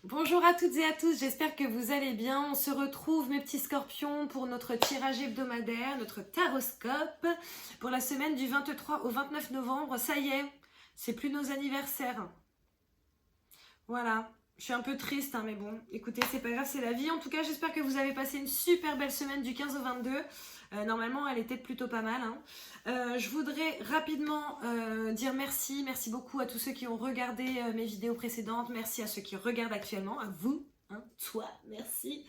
Bonjour à toutes et à tous, j'espère que vous allez bien. On se retrouve mes petits scorpions pour notre tirage hebdomadaire, notre taroscope pour la semaine du 23 au 29 novembre. Ça y est, c'est plus nos anniversaires. Voilà, je suis un peu triste mais bon, écoutez, c'est pas grave, c'est la vie. En tout cas, j'espère que vous avez passé une super belle semaine du 15 au 22. Normalement, elle était plutôt pas mal. Je voudrais rapidement dire merci beaucoup à tous ceux qui ont regardé mes vidéos précédentes. Merci à ceux qui regardent actuellement, à vous. Toi, merci.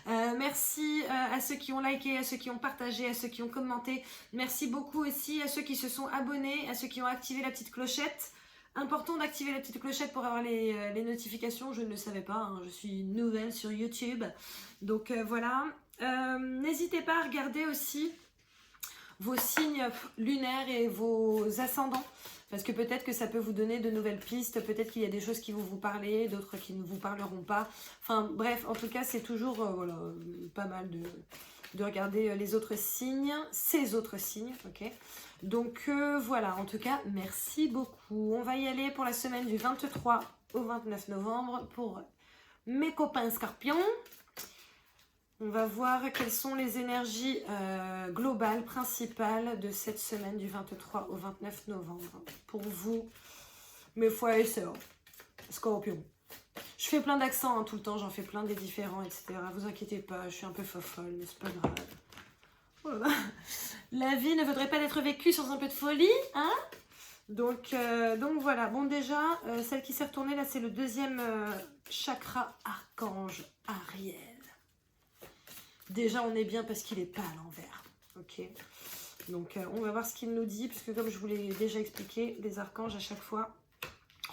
Merci à ceux qui ont liké, à ceux qui ont partagé, à ceux qui ont commenté. Merci beaucoup aussi à ceux qui se sont abonnés, à ceux qui ont activé la petite clochette. Important d'activer la petite clochette pour avoir les notifications, je ne le savais pas, je suis nouvelle sur YouTube. Donc voilà. N'hésitez pas à regarder aussi vos signes lunaires et vos ascendants, parce que peut-être que ça peut vous donner de nouvelles pistes, peut-être qu'il y a des choses qui vont vous parler, d'autres qui ne vous parleront pas. Enfin bref, en tout cas c'est toujours voilà, pas mal de regarder les autres signes, ces autres signes, ok. Donc voilà, en tout cas merci beaucoup. On va y aller pour la semaine du 23 au 29 novembre pour mes copains scorpions. On va voir quelles sont les énergies globales, principales de cette semaine du 23 au 29 novembre. Pour vous, mes frères et sœurs, scorpions. Je fais plein d'accents tout le temps, j'en fais plein des différents, etc. Vous inquiétez pas, je suis un peu fofolle, mais c'est pas grave. Voilà. La vie ne vaudrait pas d'être vécue sans un peu de folie, donc voilà. Bon déjà, celle qui s'est retournée là, c'est le deuxième chakra archange Ariel. Déjà, on est bien parce qu'il n'est pas à l'envers. Ok. Donc, on va voir ce qu'il nous dit, puisque comme je vous l'ai déjà expliqué, les archanges à chaque fois.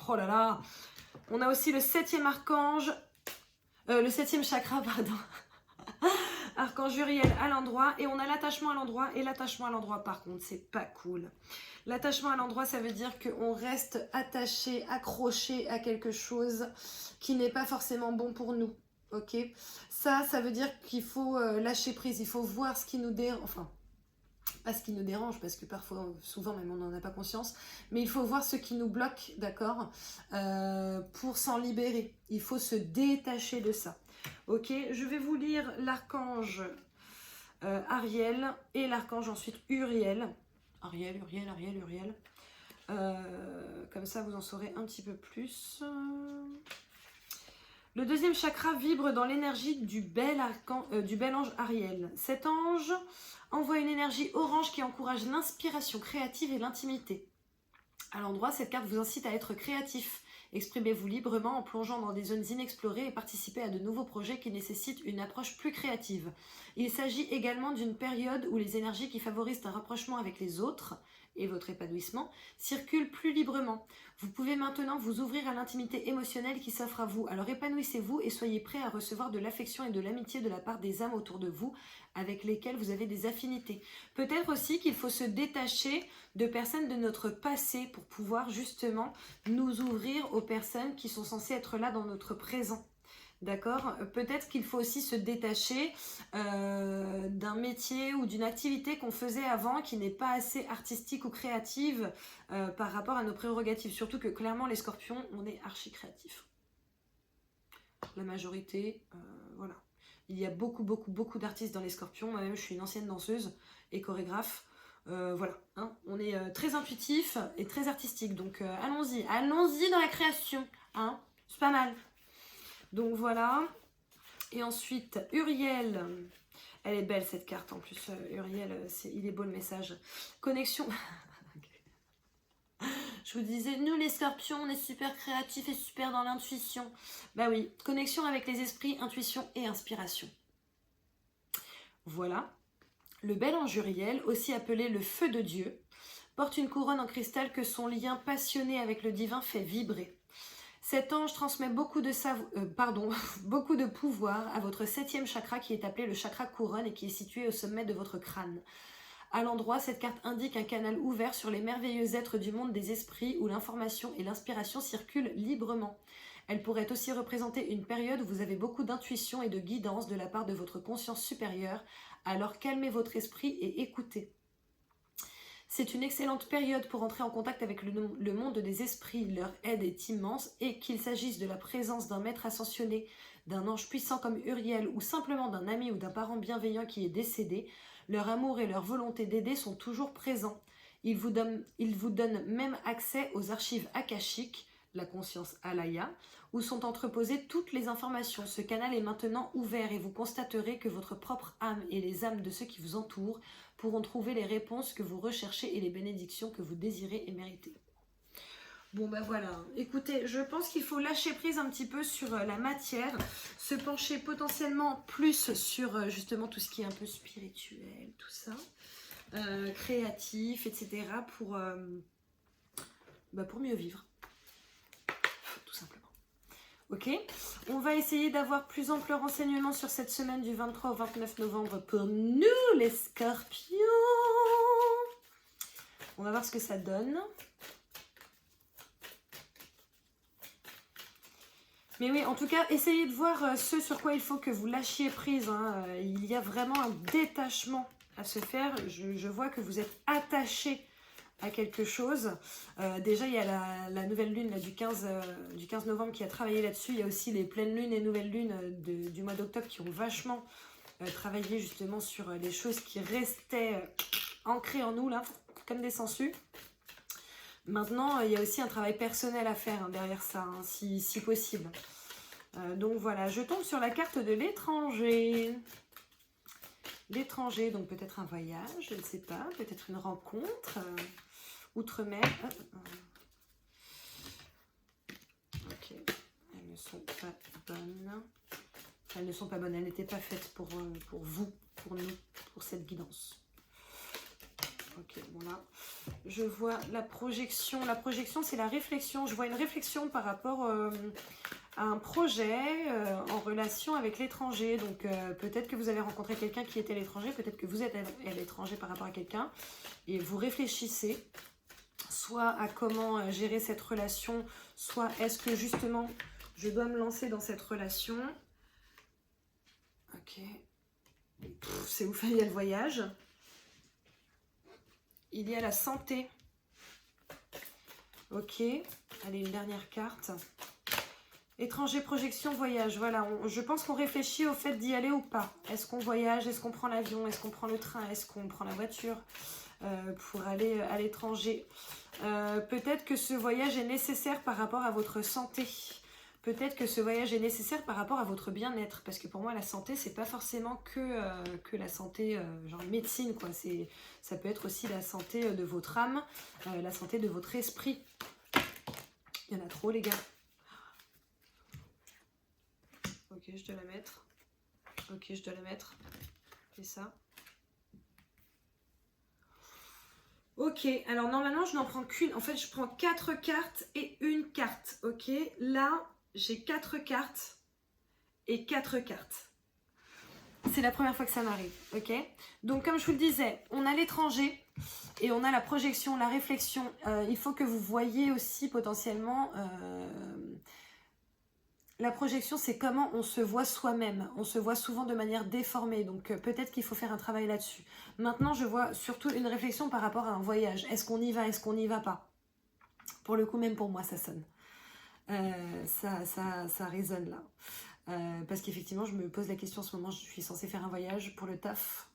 Oh là là. On a aussi le 7e archange, le 7e chakra, pardon. Archange Uriel à l'endroit, et on a l'attachement à l'endroit, et l'attachement à l'endroit par contre, c'est pas cool. L'attachement à l'endroit, ça veut dire qu'on reste attaché, accroché à quelque chose qui n'est pas forcément bon pour nous. Ok, ça veut dire qu'il faut lâcher prise, il faut voir ce qui nous dérange, enfin, pas ce qui nous dérange, parce que parfois, souvent même on n'en a pas conscience, mais il faut voir ce qui nous bloque, d'accord, pour s'en libérer. Il faut se détacher de ça. Ok, je vais vous lire l'archange Ariel et l'archange ensuite Uriel. Ariel. Comme ça, vous en saurez un petit peu plus. Le deuxième chakra vibre dans l'énergie du bel ange Ariel. Cet ange envoie une énergie orange qui encourage l'inspiration créative et l'intimité. À l'endroit, cette carte vous incite à être créatif. Exprimez-vous librement en plongeant dans des zones inexplorées et participez à de nouveaux projets qui nécessitent une approche plus créative. Il s'agit également d'une période où les énergies qui favorisent un rapprochement avec les autres et votre épanouissement circulent plus librement. Vous pouvez maintenant vous ouvrir à l'intimité émotionnelle qui s'offre à vous. Alors épanouissez-vous et soyez prêts à recevoir de l'affection et de l'amitié de la part des âmes autour de vous avec lesquelles vous avez des affinités. Peut-être aussi qu'il faut se détacher de personnes de notre passé pour pouvoir justement nous ouvrir aux personnes qui sont censées être là dans notre présent. D'accord ? Peut-être qu'il faut aussi se détacher d'un métier ou d'une activité qu'on faisait avant qui n'est pas assez artistique ou créative par rapport à nos prérogatives. Surtout que clairement les scorpions, on est archi créatifs. La majorité, voilà. Il y a beaucoup d'artistes dans les scorpions. Moi-même, je suis une ancienne danseuse et chorégraphe. Voilà, on est très intuitif et très artistique. Donc allons-y dans la création. C'est pas mal. Donc voilà. Et ensuite, Uriel. Elle est belle cette carte en plus. Uriel, il est beau le message. Connexion. Je vous disais, nous les scorpions, on est super créatifs et super dans l'intuition. Bah oui, connexion avec les esprits, intuition et inspiration. Voilà. Le bel ange Uriel, aussi appelé le feu de Dieu, porte une couronne en cristal que son lien passionné avec le divin fait vibrer. Cet ange transmet beaucoup de pouvoir à votre 7e chakra qui est appelé le chakra couronne et qui est situé au sommet de votre crâne. À l'endroit, cette carte indique un canal ouvert sur les merveilleux êtres du monde des esprits où l'information et l'inspiration circulent librement. Elle pourrait aussi représenter une période où vous avez beaucoup d'intuition et de guidance de la part de votre conscience supérieure, alors calmez votre esprit et écoutez. C'est une excellente période pour entrer en contact avec le monde des esprits. Leur aide est immense et qu'il s'agisse de la présence d'un maître ascensionné, d'un ange puissant comme Uriel ou simplement d'un ami ou d'un parent bienveillant qui est décédé, leur amour et leur volonté d'aider sont toujours présents. Ils vous donnent même accès aux archives akashiques, la conscience alaya, où sont entreposées toutes les informations. Ce canal est maintenant ouvert et vous constaterez que votre propre âme et les âmes de ceux qui vous entourent pourront trouver les réponses que vous recherchez et les bénédictions que vous désirez et méritez. Bon ben voilà, écoutez, je pense qu'il faut lâcher prise un petit peu sur la matière, se pencher potentiellement plus sur justement tout ce qui est un peu spirituel, tout ça, créatif, etc. pour mieux vivre, tout simplement. Ok, on va essayer d'avoir plus ample renseignement sur cette semaine du 23 au 29 novembre pour nous les scorpions. On va voir ce que ça donne. Mais oui, en tout cas, essayez de voir ce sur quoi il faut que vous lâchiez prise. Hein. Il y a vraiment un détachement à se faire. Je vois que vous êtes attaché à quelque chose. Déjà, il y a la nouvelle lune là, du 15 novembre qui a travaillé là-dessus. Il y a aussi les pleines lunes et nouvelles lunes du mois d'octobre qui ont vachement travaillé justement sur les choses qui restaient ancrées en nous, là, comme des sangsues. Maintenant, il y a aussi un travail personnel à faire hein, derrière ça, hein, si possible. Donc voilà, je tombe sur la carte de l'étranger. L'étranger, donc peut-être un voyage, je ne sais pas, peut-être une rencontre, outre-mer. Ok, elles ne sont pas bonnes. Elles ne sont pas bonnes, elles n'étaient pas faites pour vous, pour nous, pour cette guidance. Ok, bon là, je vois la projection. La projection, c'est la réflexion. Je vois une réflexion par rapport à un projet en relation avec l'étranger. Donc, peut-être que vous avez rencontré quelqu'un qui était à l'étranger. Peut-être que vous êtes à l'étranger par rapport à quelqu'un. Et vous réfléchissez soit à comment gérer cette relation, soit est-ce que justement, je dois me lancer dans cette relation. Ok. C'est ouf, il y a le voyage. Il y a la santé. Ok. Allez, une dernière carte. Étranger, projection, voyage. Voilà, je pense qu'on réfléchit au fait d'y aller ou pas. Est-ce qu'on voyage? Est-ce qu'on prend l'avion? Est-ce qu'on prend le train? Est-ce qu'on prend la voiture pour aller à l'étranger? Peut-être que ce voyage est nécessaire par rapport à votre santé. Peut-être que ce voyage est nécessaire par rapport à votre bien-être. Parce que pour moi, la santé, c'est pas forcément que la santé, genre médecine, quoi. Ça peut être aussi la santé de votre âme, la santé de votre esprit. Il y en a trop, les gars. Ok, je dois la mettre. Ok, je dois la mettre. C'est ça. Ok, alors normalement, je n'en prends qu'une. En fait, je prends 4 cartes et une carte. Ok, là, j'ai 4 cartes et 4 cartes. C'est la première fois que ça m'arrive. Ok, donc comme je vous le disais, on a l'étranger et on a la projection, la réflexion. Il faut que vous voyez aussi potentiellement... La projection, c'est comment on se voit soi-même. On se voit souvent de manière déformée, donc peut-être qu'il faut faire un travail là-dessus. Maintenant, je vois surtout une réflexion par rapport à un voyage. Est-ce qu'on y va? Est-ce qu'on n'y va pas? Pour le coup, même pour moi, ça sonne. Ça résonne là. Parce qu'effectivement, je me pose la question en ce moment, je suis censée faire un voyage pour le taf,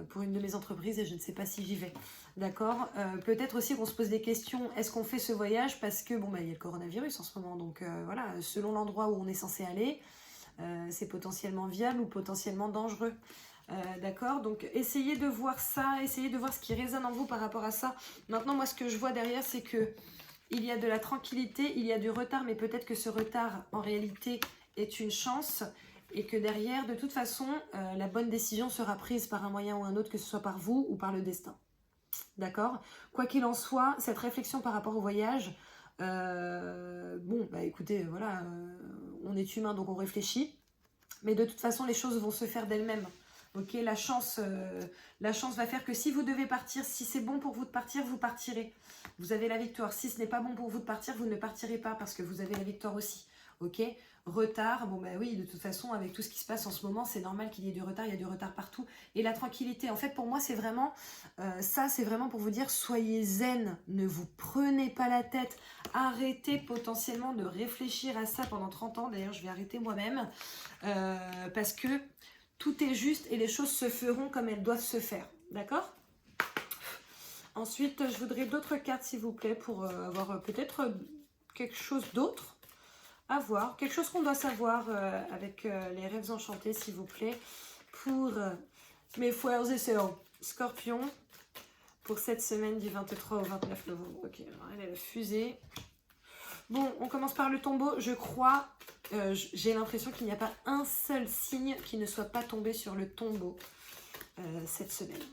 pour une de mes entreprises et je ne sais pas si j'y vais. D'accord. Peut-être aussi qu'on se pose des questions. Est-ce qu'on fait ce voyage parce que bon bah il y a le coronavirus en ce moment, donc voilà, selon l'endroit où on est censé aller, c'est potentiellement viable ou potentiellement dangereux. D'accord. Donc essayez de voir ça, essayez de voir ce qui résonne en vous par rapport à ça. Maintenant, moi, ce que je vois derrière, c'est que il y a de la tranquillité, il y a du retard, mais peut-être que ce retard en réalité est une chance. Et que derrière, de toute façon, la bonne décision sera prise par un moyen ou un autre, que ce soit par vous ou par le destin. D'accord? Quoi qu'il en soit, cette réflexion par rapport au voyage, bon, bah écoutez, voilà, on est humain, donc on réfléchit. Mais de toute façon, les choses vont se faire d'elles-mêmes. Ok, la chance va faire que si vous devez partir, si c'est bon pour vous de partir, vous partirez. Vous avez la victoire. Si ce n'est pas bon pour vous de partir, vous ne partirez pas parce que vous avez la victoire aussi. ok? Retard, bon bah oui, de toute façon, avec tout ce qui se passe en ce moment, c'est normal qu'il y ait du retard, il y a du retard partout. Et la tranquillité, en fait, pour moi, c'est vraiment, ça, c'est vraiment pour vous dire, soyez zen, ne vous prenez pas la tête, arrêtez potentiellement de réfléchir à ça pendant 30 ans. D'ailleurs, je vais arrêter moi-même, parce que tout est juste et les choses se feront comme elles doivent se faire, d'accord? Ensuite, je voudrais d'autres cartes, s'il vous plaît, pour avoir peut-être quelque chose d'autre à voir. Quelque chose qu'on doit savoir avec les rêves enchantés, s'il vous plaît, pour mes frères et sœurs Scorpion, pour cette semaine du 23 au 29 novembre. Ok, alors elle a fusé. Bon, on commence par le tombeau. Je crois, j'ai l'impression qu'il n'y a pas un seul signe qui ne soit pas tombé sur le tombeau cette semaine.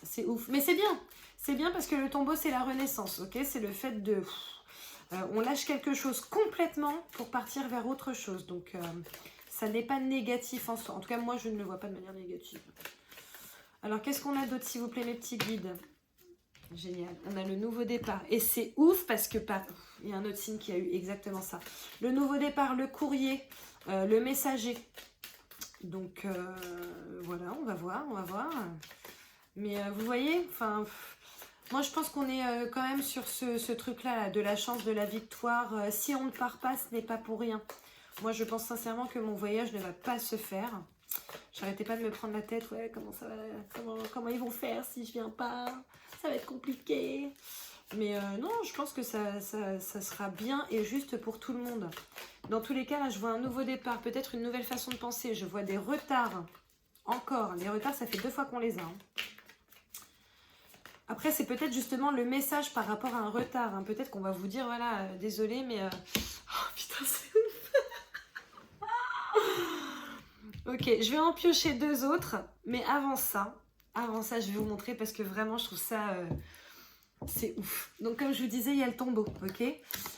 C'est ouf. Mais c'est bien. C'est bien parce que le tombeau, c'est la renaissance, ok? C'est le fait de... on lâche quelque chose complètement pour partir vers autre chose. Donc, ça n'est pas négatif en soi. En tout cas, moi, je ne le vois pas de manière négative. Alors, qu'est-ce qu'on a d'autre, s'il vous plaît, mes petits guides? Génial. On a le nouveau départ. Et c'est ouf parce que il y a un autre signe qui a eu exactement ça. Le nouveau départ, le courrier, le messager. Donc, voilà, on va voir, on va voir. Mais vous voyez, enfin... moi, je pense qu'on est quand même sur ce truc-là, là, de la chance, de la victoire. Si on ne part pas, ce n'est pas pour rien. Moi, je pense sincèrement que mon voyage ne va pas se faire. J'arrêtais pas de me prendre la tête. Ouais, comment ça va, comment ils vont faire si je viens pas? Ça va être compliqué. Mais non, je pense que ça sera bien et juste pour tout le monde. Dans tous les cas, là, je vois un nouveau départ, peut-être une nouvelle façon de penser. Je vois des retards. Encore, les retards, ça fait 2 fois qu'on les a. Hein. Après, c'est peut-être justement le message par rapport à un retard. Hein. Peut-être qu'on va vous dire, voilà, désolé, mais... oh putain, c'est ouf. Ok, je vais en piocher 2 autres. Mais avant ça, je vais vous montrer parce que vraiment, je trouve ça... c'est ouf. Donc, comme je vous disais, il y a le tombeau, ok?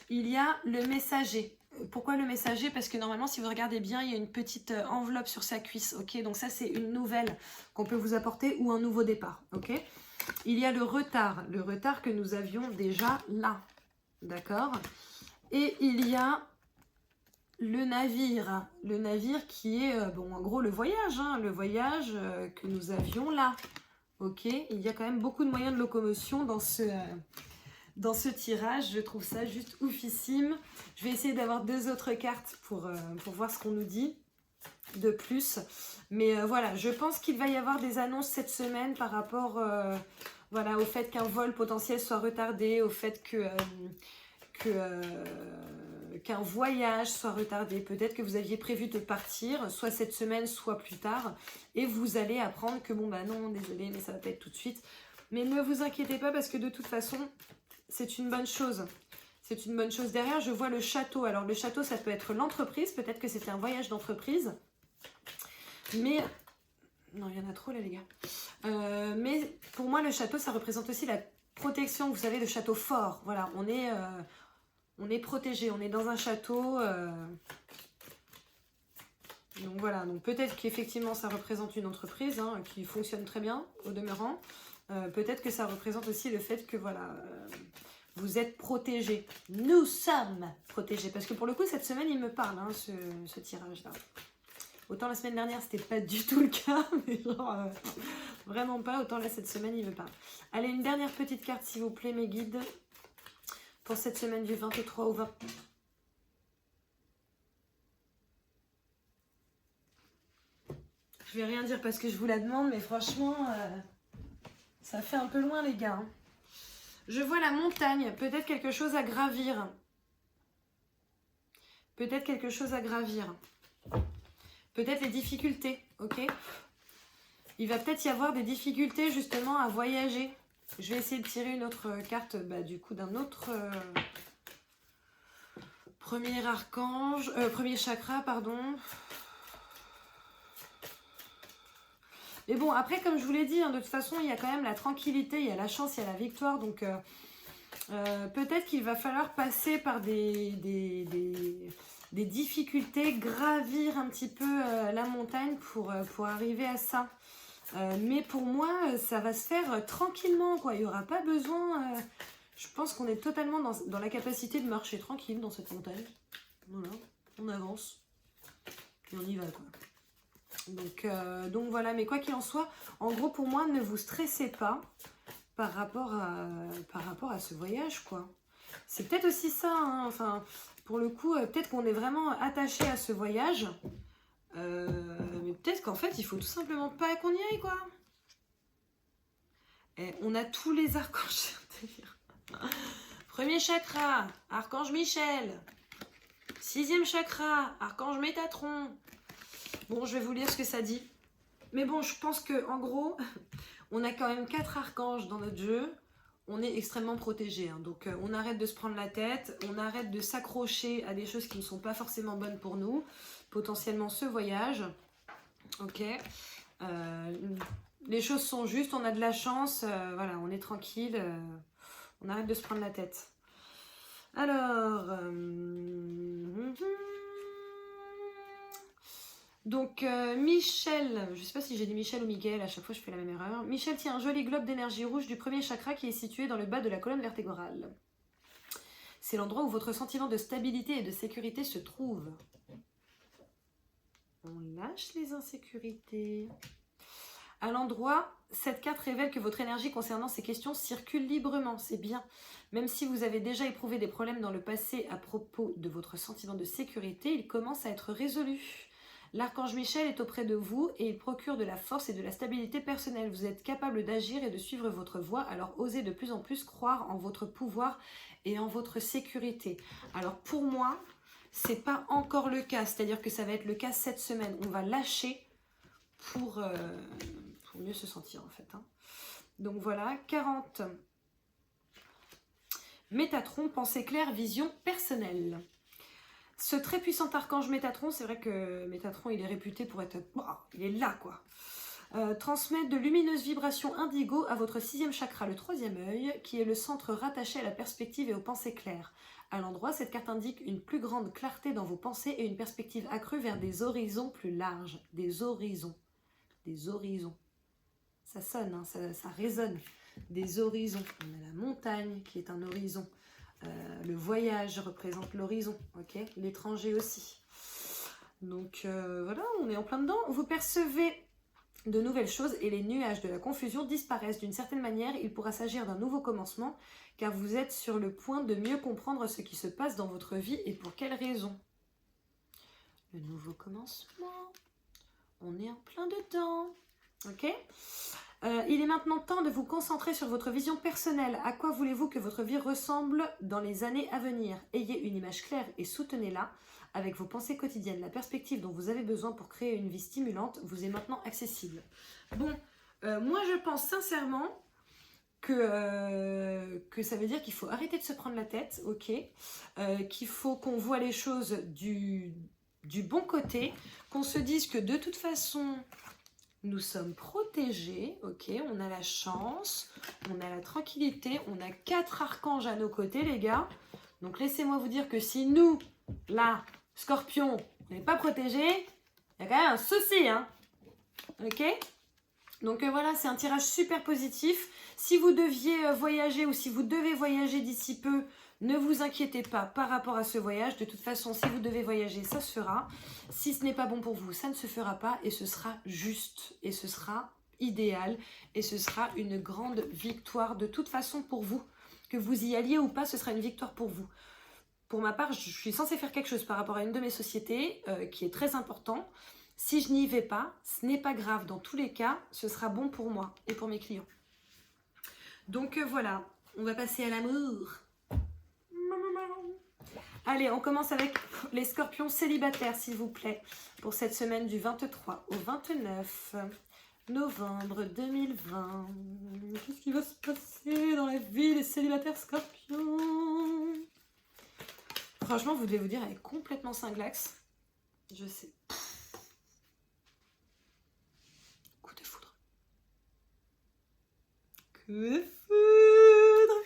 Il y a le messager. Pourquoi le messager? Parce que normalement, si vous regardez bien, il y a une petite enveloppe sur sa cuisse, ok? Donc ça, c'est une nouvelle qu'on peut vous apporter ou un nouveau départ, ok? Il y a le retard que nous avions déjà là, d'accord? Et il y a le navire qui est, bon, en gros, le voyage, hein, le voyage que nous avions là, ok? Il y a quand même beaucoup de moyens de locomotion dans ce tirage, je trouve ça juste oufissime. Je vais essayer d'avoir 2 autres cartes pour voir ce qu'on nous dit de plus. Mais voilà, je pense qu'il va y avoir des annonces cette semaine par rapport voilà, au fait qu'un vol potentiel soit retardé, au fait qu'un voyage soit retardé. Peut-être que vous aviez prévu de partir, soit cette semaine, soit plus tard, et vous allez apprendre que bon bah non, désolé, mais ça va pas être tout de suite. Mais ne vous inquiétez pas parce que de toute façon, c'est une bonne chose. C'est une bonne chose. Derrière, je vois le château. Alors le château, ça peut être l'entreprise, peut-être que c'était un voyage d'entreprise. Mais, non, il y en a trop là les gars. Mais pour moi, le château, ça représente aussi la protection. Vous savez, le château fort. Voilà, on est protégé, on est dans un château. Donc voilà, donc peut-être qu'effectivement, ça représente une entreprise hein, qui fonctionne très bien au demeurant. Peut-être que ça représente aussi le fait que voilà, vous êtes protégés. Nous sommes protégés. Parce que pour le coup, cette semaine, il me parle, hein, ce tirage-là. Autant la semaine dernière, c'était pas du tout le cas, mais genre, vraiment pas. Autant là, cette semaine, il me parle. Allez, une dernière petite carte, s'il vous plaît, mes guides. Pour cette semaine du 23 au 20. Je vais rien dire parce que je vous la demande, mais franchement, ça fait un peu loin, les gars. Hein. Je vois la montagne, peut-être quelque chose à gravir. Peut-être quelque chose à gravir. Peut-être les difficultés, ok? Il va peut-être y avoir des difficultés justement à voyager. Je vais essayer de tirer une autre carte, bah, du coup, d'un autre premier archange, premier chakra, pardon. Mais bon, après, comme je vous l'ai dit, hein, de toute façon, il y a quand même la tranquillité, il y a la chance, il y a la victoire. Donc, peut-être qu'il va falloir passer par des difficultés, gravir un petit peu la montagne pour arriver à ça. Mais pour moi, ça va se faire tranquillement, quoi. Il n'y aura pas besoin... je pense qu'on est totalement dans la capacité de marcher tranquille dans cette montagne. Voilà. on avance et on y va quoi. Donc voilà, mais quoi qu'il en soit, en gros pour moi, ne vous stressez pas par rapport à ce voyage quoi. C'est peut-être aussi ça, hein. Enfin, pour le coup, peut-être qu'on est vraiment attaché à ce voyage, mais peut-être qu'en fait, il faut tout simplement pas qu'on y aille quoi. Et on a tous les archanges. Premier chakra, archange Michel. 6e chakra, archange Métatron. Bon, je vais vous lire ce que ça dit. Mais bon, je pense que en gros, on a quand même 4 archanges dans notre jeu. On est extrêmement protégé. Hein. Donc, on arrête de se prendre la tête. On arrête de s'accrocher à des choses qui ne sont pas forcément bonnes pour nous. Potentiellement ce voyage. Ok. Les choses sont justes. On a de la chance. Voilà, on est tranquille. On arrête de se prendre la tête. Alors... Donc Michel, je ne sais pas si j'ai dit Michel ou Miguel, à chaque fois je fais la même erreur. Michel tient un joli globe d'énergie rouge du premier chakra qui est situé dans le bas de la colonne vertébrale. C'est l'endroit où votre sentiment de stabilité et de sécurité se trouve. On lâche les insécurités. À l'endroit, cette carte révèle que votre énergie concernant ces questions circule librement, c'est bien. Même si vous avez déjà éprouvé des problèmes dans le passé à propos de votre sentiment de sécurité, il commence à être résolu. L'archange Michel est auprès de vous et il procure de la force et de la stabilité personnelle. Vous êtes capable d'agir et de suivre votre voie, alors osez de plus en plus croire en votre pouvoir et en votre sécurité. Alors pour moi, c'est pas encore le cas, c'est-à-dire que ça va être le cas cette semaine. On va lâcher pour mieux se sentir en fait. Hein. Donc voilà, 40. Métatron, pensée claire, vision personnelle. Ce très puissant archange Métatron, c'est vrai que Métatron, il est réputé pour être... il est là, quoi. Transmet de lumineuses vibrations indigo à votre 6e chakra, le 3e œil, qui est le centre rattaché à la perspective et aux pensées claires. À l'endroit, cette carte indique une plus grande clarté dans vos pensées et une perspective accrue vers des horizons plus larges. Des horizons. Des horizons. Ça sonne, hein, ça résonne. Des horizons. On a la montagne qui est un horizon. Le voyage représente l'horizon, ok, l'étranger aussi. Donc voilà, on est en plein dedans. Vous percevez de nouvelles choses et les nuages de la confusion disparaissent. D'une certaine manière, il pourra s'agir d'un nouveau commencement, car vous êtes sur le point de mieux comprendre ce qui se passe dans votre vie et pour quelles raisons. Le nouveau commencement, on est en plein dedans, ok. Il est maintenant temps de vous concentrer sur votre vision personnelle. À quoi voulez-vous que votre vie ressemble dans les années à venir? Ayez une image claire et soutenez-la avec vos pensées quotidiennes. La perspective dont vous avez besoin pour créer une vie stimulante vous est maintenant accessible. Bon, moi je pense sincèrement que ça veut dire qu'il faut arrêter de se prendre la tête, ok, qu'il faut qu'on voit les choses du bon côté, qu'on se dise que de toute façon... Nous sommes protégés, ok, on a la chance, on a la tranquillité, on a 4 archanges à nos côtés, les gars. Donc, laissez-moi vous dire que si nous, là, Scorpion, on n'est pas protégés, il y a quand même un souci, hein, ok. Donc, voilà, c'est un tirage super positif. Si vous deviez voyager ou si vous devez voyager d'ici peu, ne vous inquiétez pas par rapport à ce voyage. De toute façon, si vous devez voyager, ça se fera. Si ce n'est pas bon pour vous, ça ne se fera pas et ce sera juste et ce sera idéal et ce sera une grande victoire de toute façon pour vous. Que vous y alliez ou pas, ce sera une victoire pour vous. Pour ma part, je suis censée faire quelque chose par rapport à une de mes sociétés qui est très important. Si je n'y vais pas, ce n'est pas grave. Dans tous les cas, ce sera bon pour moi et pour mes clients. Donc voilà, on va passer à l'amour. Allez, on commence avec les scorpions célibataires, s'il vous plaît, pour cette semaine du 23 au 29 novembre 2020. Qu'est-ce qui va se passer dans la vie des célibataires scorpions? Franchement, vous devez vous dire, elle est complètement cinglax. Je sais. Coup de foudre. Coup de foudre.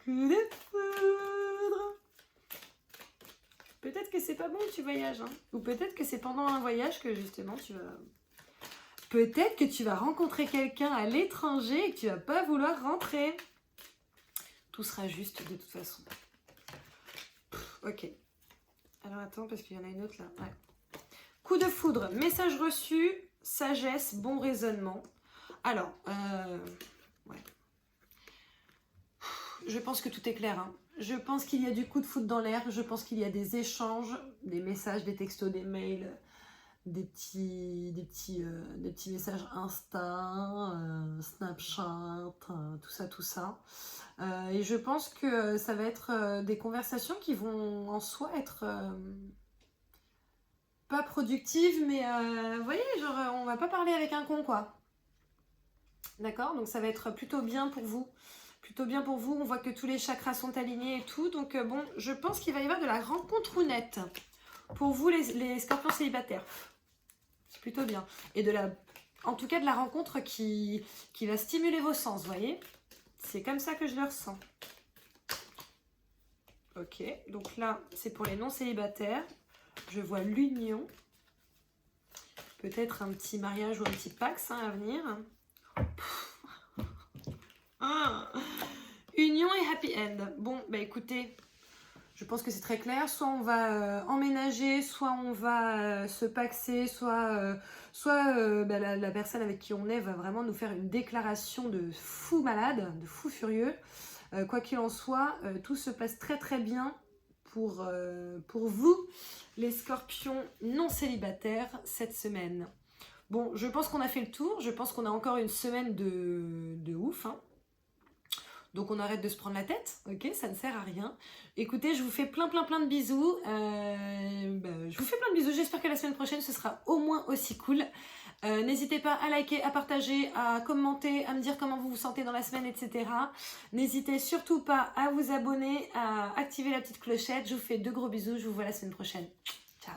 Coup de foudre. Peut-être que c'est pas bon que tu voyages, hein. Ou peut-être que c'est pendant un voyage que justement tu vas... Peut-être que tu vas rencontrer quelqu'un à l'étranger et que tu vas pas vouloir rentrer. Tout sera juste de toute façon. Ok. Alors attends, parce qu'il y en a une autre là. Ouais. Coup de foudre, message reçu, sagesse, bon raisonnement. Alors, ouais. Je pense que tout est clair. Hein. Je pense qu'il y a du coup de foudre dans l'air. Je pense qu'il y a des échanges, des messages, des textos, des mails, des petits messages Insta, Snapchat, tout ça. Et je pense que ça va être des conversations qui vont en soi être pas productives, mais vous voyez, genre on va pas parler avec un con quoi. D'accord? Donc ça va être plutôt bien pour vous. Plutôt bien pour vous, on voit que tous les chakras sont alignés et tout. Donc bon, je pense qu'il va y avoir de la rencontre-nette pour vous les scorpions célibataires. C'est plutôt bien. Et en tout cas de la rencontre qui va stimuler vos sens, vous voyez? C'est comme ça que je le ressens. Ok, donc là, c'est pour les non-célibataires. Je vois l'union. Peut-être un petit mariage ou un petit pax à venir. Union et happy end. Bon, bah écoutez, je pense que c'est très clair. Soit on va emménager, soit on va se paxer, soit la personne avec qui on est va vraiment nous faire une déclaration de fou malade, de fou furieux. Quoi qu'il en soit, tout se passe très très bien pour vous, les scorpions non célibataires, cette semaine. Bon, je pense qu'on a fait le tour. Je pense qu'on a encore une semaine de ouf, hein. Donc on arrête de se prendre la tête, ok? Ça ne sert à rien. Écoutez, je vous fais plein de bisous. Je vous fais plein de bisous. J'espère que la semaine prochaine, ce sera au moins aussi cool. N'hésitez pas à liker, à partager, à commenter, à me dire comment vous vous sentez dans la semaine, etc. N'hésitez surtout pas à vous abonner, à activer la petite clochette. Je vous fais de gros bisous. Je vous vois la semaine prochaine. Ciao!